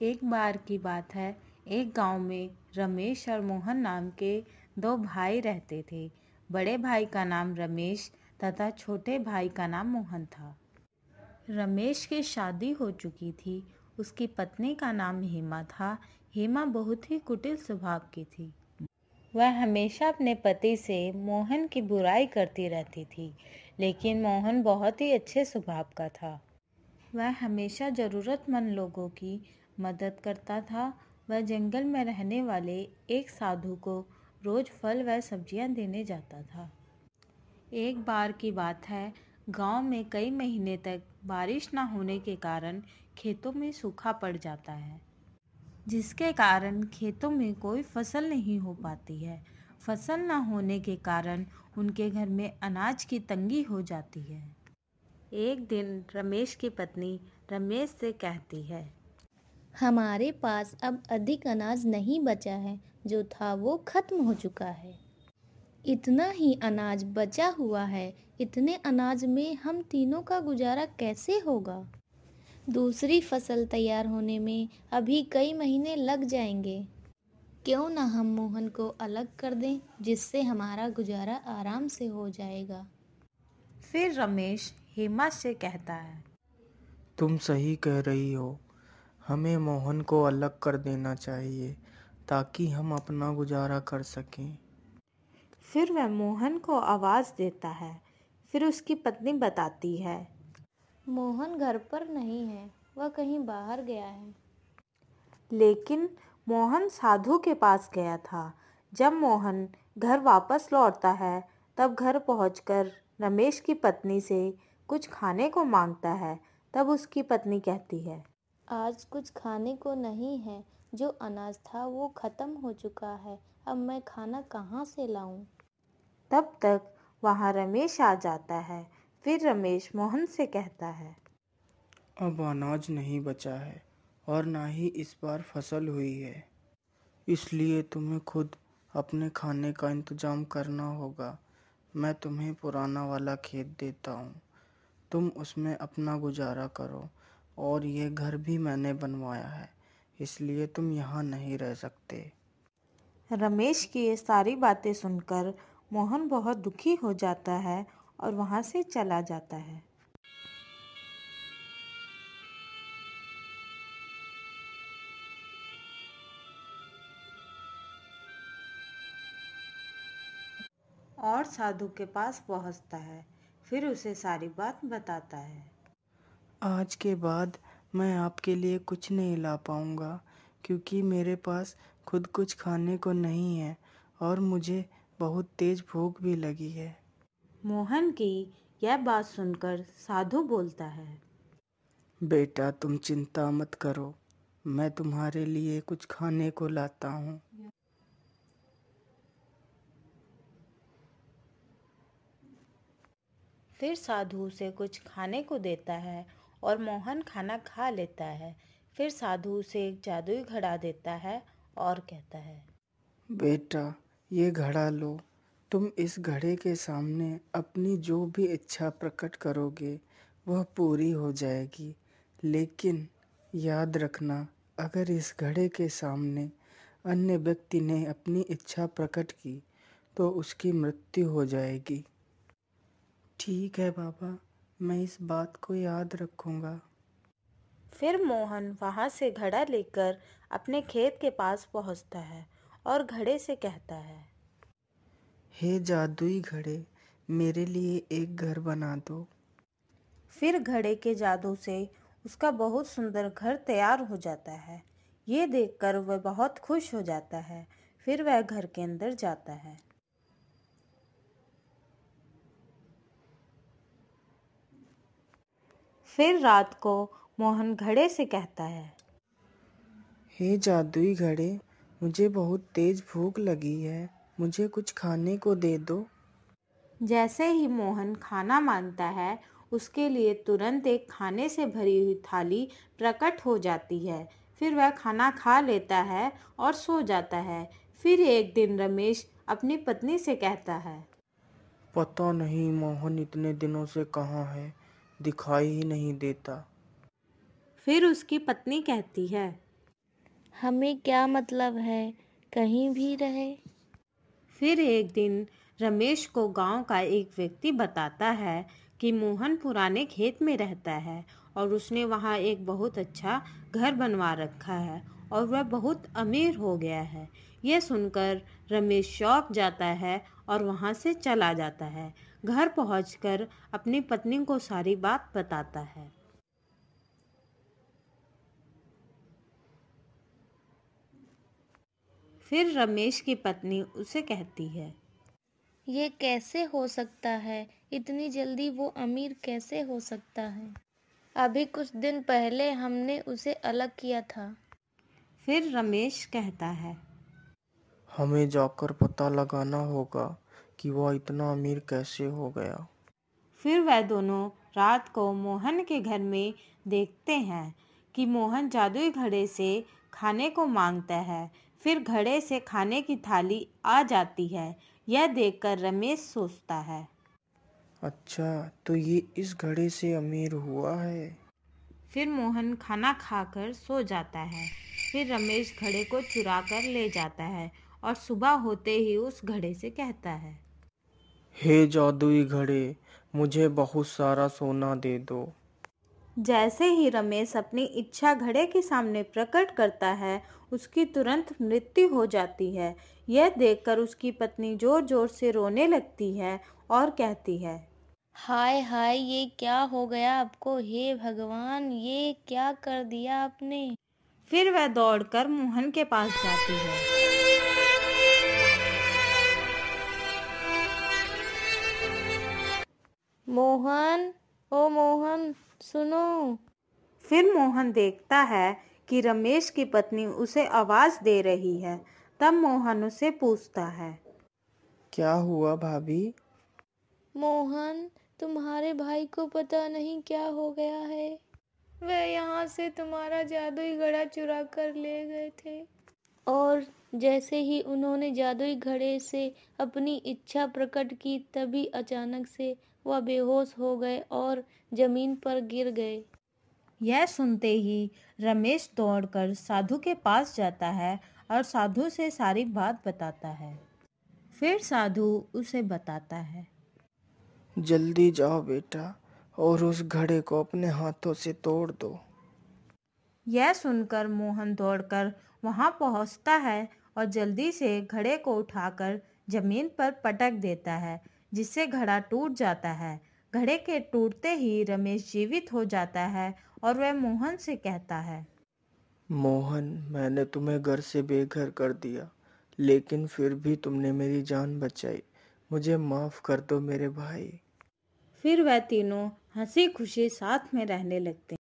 एक बार की बात है, एक गांव में रमेश और मोहन नाम के दो भाई रहते थे। बड़े भाई का नाम रमेश तथा छोटे भाई का नाम मोहन था। रमेश की शादी हो चुकी थी। उसकी पत्नी का नाम हेमा था। हेमा बहुत ही कुटिल स्वभाव की थी। वह हमेशा अपने पति से मोहन की बुराई करती रहती थी, लेकिन मोहन बहुत ही अच्छे स्वभाव का था। वह हमेशा ज़रूरतमंद लोगों की मदद करता था। वह जंगल में रहने वाले एक साधु को रोज़ फल व सब्जियां देने जाता था। एक बार की बात है, गांव में कई महीने तक बारिश न होने के कारण खेतों में सूखा पड़ जाता है, जिसके कारण खेतों में कोई फसल नहीं हो पाती है। फसल न होने के कारण उनके घर में अनाज की तंगी हो जाती है। एक दिन रमेश की पत्नी रमेश से कहती है, हमारे पास अब अधिक अनाज नहीं बचा है, जो था वो खत्म हो चुका है। इतना ही अनाज बचा हुआ है। इतने अनाज में हम तीनों का गुजारा कैसे होगा? दूसरी फसल तैयार होने में अभी कई महीने लग जाएंगे। क्यों ना हम मोहन को अलग कर दें, जिससे हमारा गुजारा आराम से हो जाएगा। फिर रमेश हेमा से कहता है, तुम सही कह रही हो। हमें मोहन को अलग कर देना चाहिए ताकि हम अपना गुजारा कर सकें। फिर वह मोहन को आवाज़ देता है। फिर उसकी पत्नी बताती है, मोहन घर पर नहीं है, वह कहीं बाहर गया है। लेकिन मोहन साधु के पास गया था। जब मोहन घर वापस लौटता है, तब घर पहुंचकर रमेश की पत्नी से कुछ खाने को मांगता है। तब उसकी पत्नी कहती है, आज कुछ खाने को नहीं है। जो अनाज था वो खत्म हो चुका है। अब मैं खाना कहाँ से लाऊं? तब तक वहाँ रमेश आ जाता है। फिर रमेश मोहन से कहता है, अब अनाज नहीं बचा है और ना ही इस बार फसल हुई है, इसलिए तुम्हें खुद अपने खाने का इंतजाम करना होगा। मैं तुम्हें पुराना वाला खेत देता हूँ, तुम उसमें अपना गुजारा करो। और ये घर भी मैंने बनवाया है, इसलिए तुम यहाँ नहीं रह सकते। रमेश की ये सारी बातें सुनकर मोहन बहुत दुखी हो जाता है और वहाँ से चला जाता है। और साधु के पास पहुँचता है। फिर उसे सारी बात बताता है। आज के बाद मैं आपके लिए कुछ नहीं ला पाऊँगा, क्योंकि मेरे पास खुद कुछ खाने को नहीं है और मुझे बहुत तेज़ भूख भी लगी है। मोहन की यह बात सुनकर साधु बोलता है, बेटा, तुम चिंता मत करो, मैं तुम्हारे लिए कुछ खाने को लाता हूँ। फिर साधु उसे कुछ खाने को देता है और मोहन खाना खा लेता है। फिर साधु उसे एक जादुई घड़ा देता है और कहता है, बेटा, ये घड़ा लो। तुम इस घड़े के सामने अपनी जो भी इच्छा प्रकट करोगे वह पूरी हो जाएगी। लेकिन याद रखना, अगर इस घड़े के सामने अन्य व्यक्ति ने अपनी इच्छा प्रकट की तो उसकी मृत्यु हो जाएगी। ठीक है बाबा, मैं इस बात को याद रखूंगा। फिर मोहन वहाँ से घड़ा लेकर अपने खेत के पास पहुँचता है और घड़े से कहता है, हे जादुई घड़े, मेरे लिए एक घर बना दो। फिर घड़े के जादू से उसका बहुत सुंदर घर तैयार हो जाता है। ये देखकर वह बहुत खुश हो जाता है। फिर वह घर के अंदर जाता है। फिर रात को मोहन घड़े से कहता है, हे जादुई घड़े, मुझे बहुत तेज भूख लगी है, मुझे कुछ खाने को दे दो। जैसे ही मोहन खाना मांगता है, उसके लिए तुरंत एक खाने से भरी हुई थाली प्रकट हो जाती है। फिर वह खाना खा लेता है और सो जाता है। फिर एक दिन रमेश अपनी पत्नी से कहता है, पता नहीं मोहन इतने दिनों से कहाँ है, दिखाई ही नहीं देता। फिर उसकी पत्नी कहती है, हमें क्या मतलब है, कहीं भी रहे। फिर एक दिन रमेश को गांव का एक व्यक्ति बताता है कि मोहन पुराने खेत में रहता है और उसने वहां एक बहुत अच्छा घर बनवा रखा है और वह बहुत अमीर हो गया है। यह सुनकर रमेश चौंक जाता है और वहां से चला जाता है। घर पहुंचकर अपनी पत्नी को सारी बात बताता है। फिर रमेश की पत्नी उसे कहती है, ये कैसे हो सकता है, इतनी जल्दी वो अमीर कैसे हो सकता है। अभी कुछ दिन पहले हमने उसे अलग किया था। फिर रमेश कहता है, हमें जाकर पता लगाना होगा कि वह इतना अमीर कैसे हो गया। फिर वह दोनों रात को मोहन के घर में देखते हैं कि मोहन जादुई घड़े से खाने को मांगता है। फिर घड़े से खाने की थाली आ जाती है। यह देखकर रमेश सोचता है, अच्छा, तो ये इस घड़े से अमीर हुआ है। फिर मोहन खाना खाकर सो जाता है। फिर रमेश घड़े को चुरा कर ले जाता है और सुबह होते ही उस घड़े से कहता है, हे जादुई घड़े, मुझे बहुत सारा सोना दे दो। जैसे ही रमेश अपनी इच्छा घड़े के सामने प्रकट करता है, उसकी तुरंत मृत्यु हो जाती है। यह देखकर उसकी पत्नी जोर जोर से रोने लगती है और कहती है, हाय हाय, ये क्या हो गया आपको, हे भगवान, ये क्या कर दिया आपने। फिर वह दौड़कर मोहन के पास जाती है। मोहन, ओ मोहन, सुनो। फिर मोहन देखता है कि रमेश की पत्नी उसे आवाज दे रही है। तब मोहन उसे पूछता है, क्या हुआ भाभी? मोहन, तुम्हारे भाई को पता नहीं क्या हो गया है। वह यहाँ से तुम्हारा जादुई घड़ा चुरा कर ले गए थे और जैसे ही उन्होंने जादुई घड़े से अपनी इच्छा प्रकट की, तभी अचानक से वह बेहोश हो गए और जमीन पर गिर गए। यह सुनते ही रमेश दौड़कर साधु के पास जाता है और साधु से सारी बात बताता है। फिर साधु उसे बताता है, जल्दी जाओ बेटा और उस घड़े को अपने हाथों से तोड़ दो। यह सुनकर मोहन दौड़कर वहां पहुंचता है और जल्दी से घड़े को उठाकर जमीन पर पटक देता है, जिससे घड़ा टूट जाता है। घड़े के टूटते ही रमेश जीवित हो जाता है और वह मोहन से कहता है, मोहन, मैंने तुम्हें घर से बेघर कर दिया, लेकिन फिर भी तुमने मेरी जान बचाई। मुझे माफ कर दो मेरे भाई। फिर वह तीनों हंसी खुशी साथ में रहने लगते हैं।